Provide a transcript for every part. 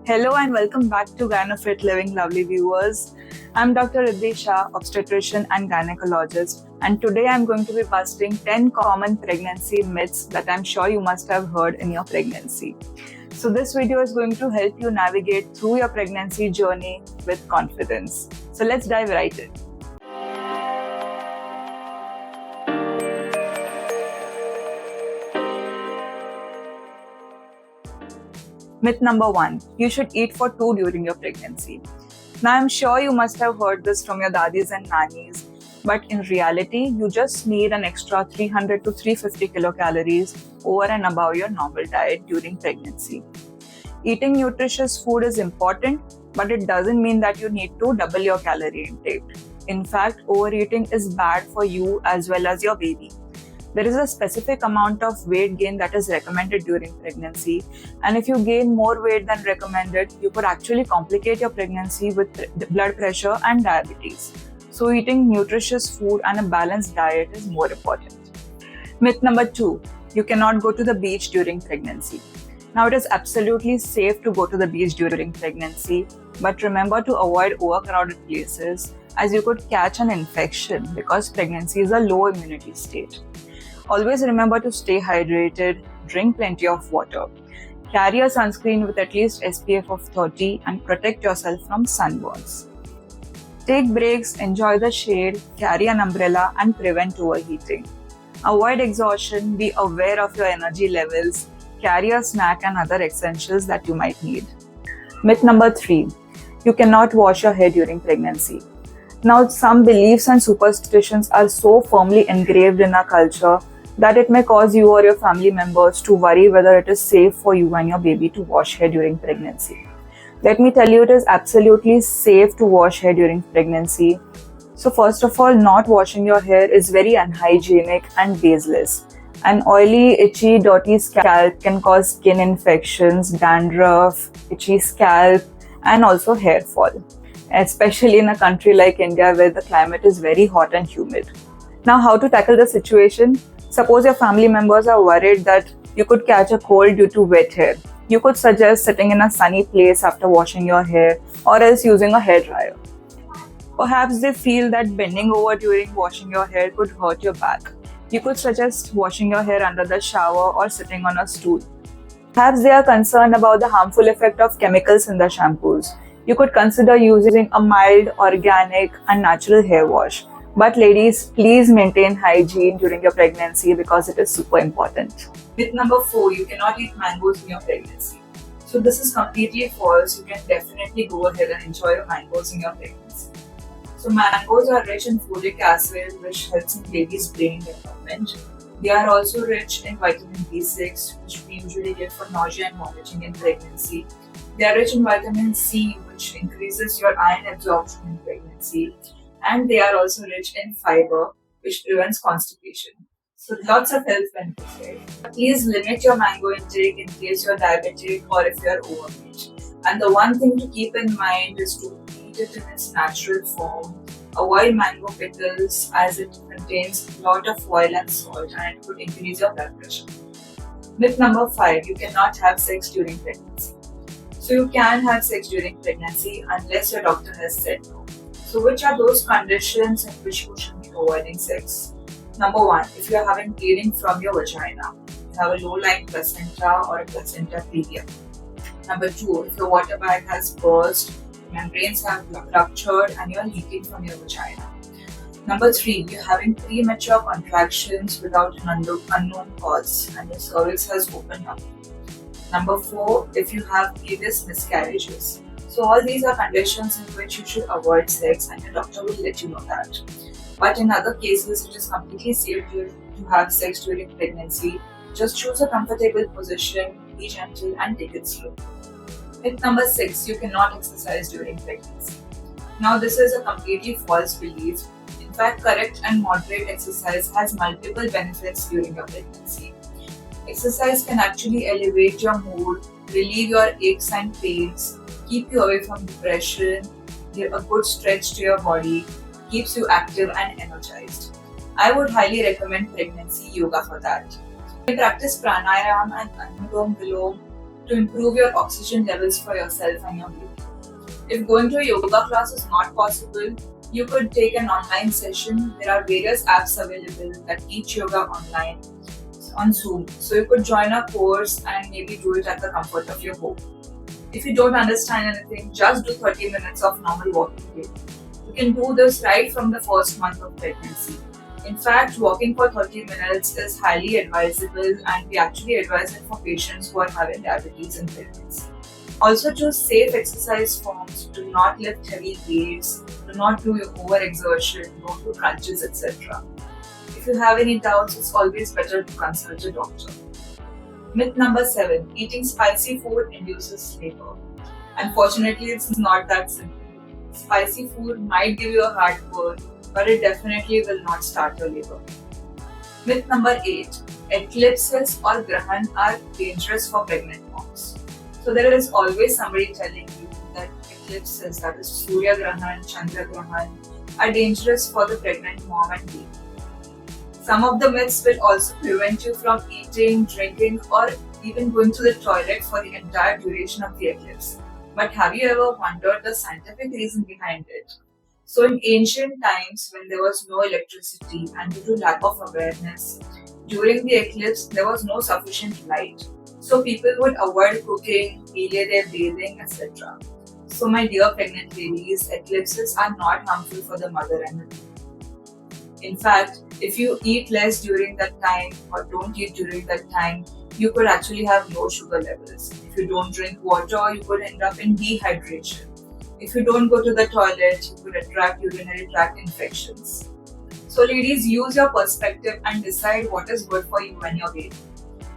Hello and welcome back to Gynofit Living Lovely viewers. I'm Dr. Riddhi Shah, obstetrician and gynecologist, and today I'm going to be busting 10 common pregnancy myths that I'm sure you must have heard in your pregnancy. So this video is going to help you navigate through your pregnancy journey with confidence. So let's dive right in. Myth number 1. You should eat for 2 during your pregnancy. Now I'm sure you must have heard this from your daddies and nannies, but in reality, you just need an extra 300 to 350 kilocalories over and above your normal diet during pregnancy. Eating nutritious food is important, but it doesn't mean that you need to double your calorie intake. In fact, overeating is bad for you as well as your baby. There is a specific amount of weight gain that is recommended during pregnancy, and if you gain more weight than recommended, you could actually complicate your pregnancy with blood pressure and diabetes. So eating nutritious food and a balanced diet is more important. Myth number 2. You cannot go to the beach during pregnancy. Now it is absolutely safe to go to the beach during pregnancy, but remember to avoid overcrowded places as you could catch an infection because pregnancy is a low immunity state. Always remember to stay hydrated, drink plenty of water. Carry a sunscreen with at least SPF of 30 and protect yourself from sunburns. Take breaks, enjoy the shade, carry an umbrella and prevent overheating. Avoid exhaustion, be aware of your energy levels, carry a snack and other essentials that you might need. Myth number 3. You cannot wash your hair during pregnancy. Now, some beliefs and superstitions are so firmly engraved in our culture that it may cause you or your family members to worry whether it is safe for you and your baby to wash hair during pregnancy. Let me tell you, it is absolutely safe to wash hair during pregnancy. So first of all, not washing your hair is very unhygienic and baseless. An oily, itchy, dirty scalp can cause skin infections, dandruff, itchy scalp, and also hair fall, especially in a country like India where the climate is very hot and humid. Now, how to tackle the situation? Suppose your family members are worried that you could catch a cold due to wet hair. You could suggest sitting in a sunny place after washing your hair or else using a hairdryer. Perhaps they feel that bending over during washing your hair could hurt your back. You could suggest washing your hair under the shower or sitting on a stool. Perhaps they are concerned about the harmful effect of chemicals in the shampoos. You could consider using a mild, organic and natural hair wash. But ladies, please maintain hygiene during your pregnancy because it is super important. Myth number 4. You cannot eat mangoes in your pregnancy. So this is completely false. You can definitely go ahead and enjoy your mangoes in your pregnancy. So mangoes are rich in folic acid, which helps in baby's brain development. They are also rich in vitamin B6, which we usually get for nausea and vomiting in pregnancy. They are rich in vitamin C, which increases your iron absorption in pregnancy. And they are also rich in fiber, which prevents constipation. So lots of health benefits, right? Please limit your mango intake in case you're diabetic or if you're overweight. And the one thing to keep in mind is to eat it in its natural form. Avoid mango pickles as it contains a lot of oil and salt and it could increase your blood pressure. Myth number 5. You cannot have sex during pregnancy. So you can have sex during pregnancy unless your doctor has said no. So which are those conditions in which you should be avoiding sex? Number 1, if you are having bleeding from your vagina, you have a low-lying placenta or a placenta previa. Number 2, if your water bag has burst, membranes have ruptured and you are leaking from your vagina. Number 3, you're having premature contractions without an unknown cause and your cervix has opened up. Number 4, if you have previous miscarriages. So all these are conditions in which you should avoid sex and your doctor will let you know that. But in other cases, it is completely safe to have sex during pregnancy. Just choose a comfortable position, be gentle and take it slow. Myth number 6, you cannot exercise during pregnancy. Now this is a completely false belief. In fact, correct and moderate exercise has multiple benefits during your pregnancy. Exercise can actually elevate your mood, relieve your aches and pains, keep you away from depression, give a good stretch to your body, keeps you active and energized. I would highly recommend pregnancy yoga for that. I practice pranayama and anulom vilom to improve your oxygen levels for yourself and your baby. If going to a yoga class is not possible, you could take an online session. There are various apps available that teach yoga online on Zoom. So you could join a course and maybe do it at the comfort of your home. If you don't understand anything, just do 30 minutes of normal walking daily. You can do this right from the first month of pregnancy. In fact, walking for 30 minutes is highly advisable, and we actually advise it for patients who are having diabetes in pregnancy. Also, choose safe exercise forms. Do not lift heavy weights, do not do overexertion, don't do crunches, etc. If you have any doubts, it's always better to consult a doctor. Myth number 7. Eating spicy food induces labor. Unfortunately, it's not that simple. Spicy food might give you a heartburn, but it definitely will not start your labor. Myth number 8. Eclipses or Grahan are dangerous for pregnant moms. So there is always somebody telling you that eclipses, that is Surya Grahan, Chandra Grahan, are dangerous for the pregnant mom and baby. Some of the myths will also prevent you from eating, drinking, or even going to the toilet for the entire duration of the eclipse. But have you ever wondered the scientific reason behind it? So in ancient times, when there was no electricity and due to lack of awareness, during the eclipse there was no sufficient light. So people would avoid cooking, delay their bathing, etc. So my dear pregnant ladies, eclipses are not harmful for the mother and the baby. In fact, if you eat less during that time or don't eat during that time, you could actually have low sugar levels. If you don't drink water, you could end up in dehydration. If you don't go to the toilet, you could attract urinary tract infections. So ladies, use your perspective and decide what is good for you and your baby.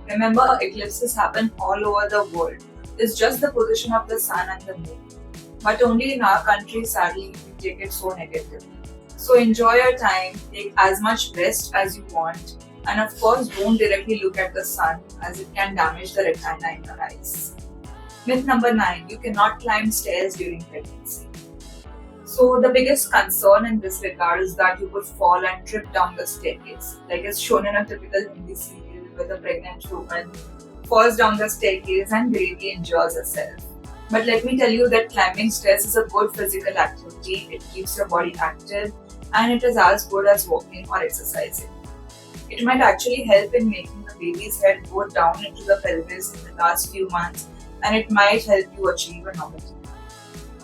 Remember, eclipses happen all over the world. It's just the position of the sun and the moon. But only in our country, sadly, we take it so negatively. So enjoy your time, take as much rest as you want, and of course don't directly look at the sun as it can damage the retina in your eyes. Myth number 9. You cannot climb stairs during pregnancy. So the biggest concern in this regard is that you could fall and trip down the staircase, like it's shown in a typical Hindi serial where the pregnant woman falls down the staircase and gravely injures herself. But let me tell you that climbing stairs is a good physical activity. It keeps your body active and it is as good as walking or exercising. It might actually help in making the baby's head go down into the pelvis in the last few months, and it might help you achieve a normal.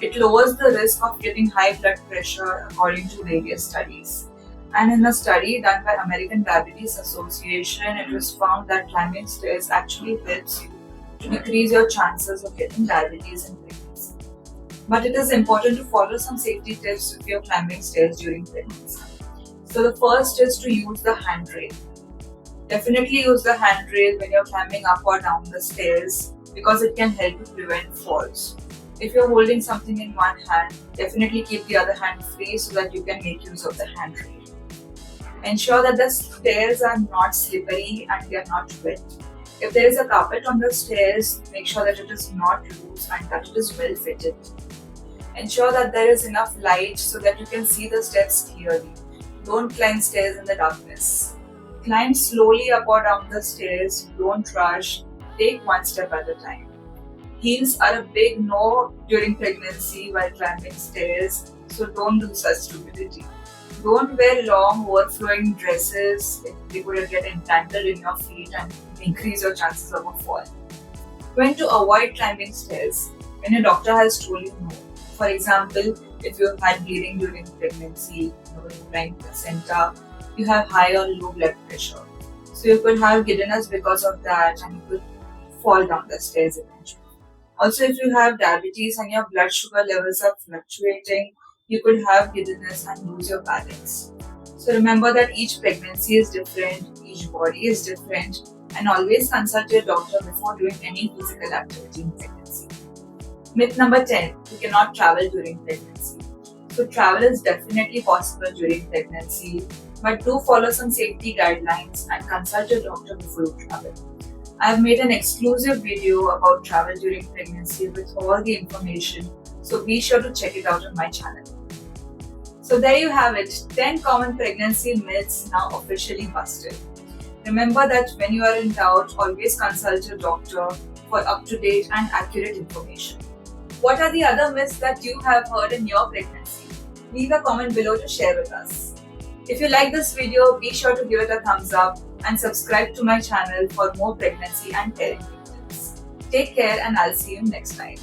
It lowers the risk of getting high blood pressure according to various studies. And in a study done by American Diabetes Association, it was found that climbing stairs actually helps you to decrease your chances of getting diabetes in pregnancy. But it is important to follow some safety tips if you're climbing stairs during pregnancy. So the first is to use the handrail. Definitely use the handrail when you're climbing up or down the stairs because it can help you prevent falls. If you're holding something in one hand, definitely keep the other hand free so that you can make use of the handrail. Ensure that the stairs are not slippery and they are not wet. If there is a carpet on the stairs, make sure that it is not loose and that it is well fitted. Ensure that there is enough light so that you can see the steps clearly. Don't climb stairs in the darkness. Climb slowly up or down the stairs, don't rush, take one step at a time. Heels are a big no during pregnancy while climbing stairs, so don't do such stupidity. Don't wear long overflowing dresses, they could get entangled in your feet and increase your chances of a fall. When to avoid climbing stairs? When your doctor has told you no. For example, if you have had bleeding during pregnancy, crying placenta, you have high or low blood pressure. So you could have giddiness because of that and you could fall down the stairs eventually. Also, if you have diabetes and your blood sugar levels are fluctuating, you could have giddiness and lose your balance. So remember that each pregnancy is different, each body is different, and always consult your doctor before doing any physical activity in pregnancy. Myth number 10. You cannot travel during pregnancy. So travel is definitely possible during pregnancy, but do follow some safety guidelines and consult your doctor before you travel. I have made an exclusive video about travel during pregnancy with all the information, so be sure to check it out on my channel. So there you have it, 10 common pregnancy myths now officially busted. Remember that when you are in doubt, always consult your doctor for up-to-date and accurate information. What are the other myths that you have heard in your pregnancy? Leave a comment below to share with us. If you like this video, be sure to give it a thumbs up and subscribe to my channel for more pregnancy and parenting tips. Take care and I'll see you next time.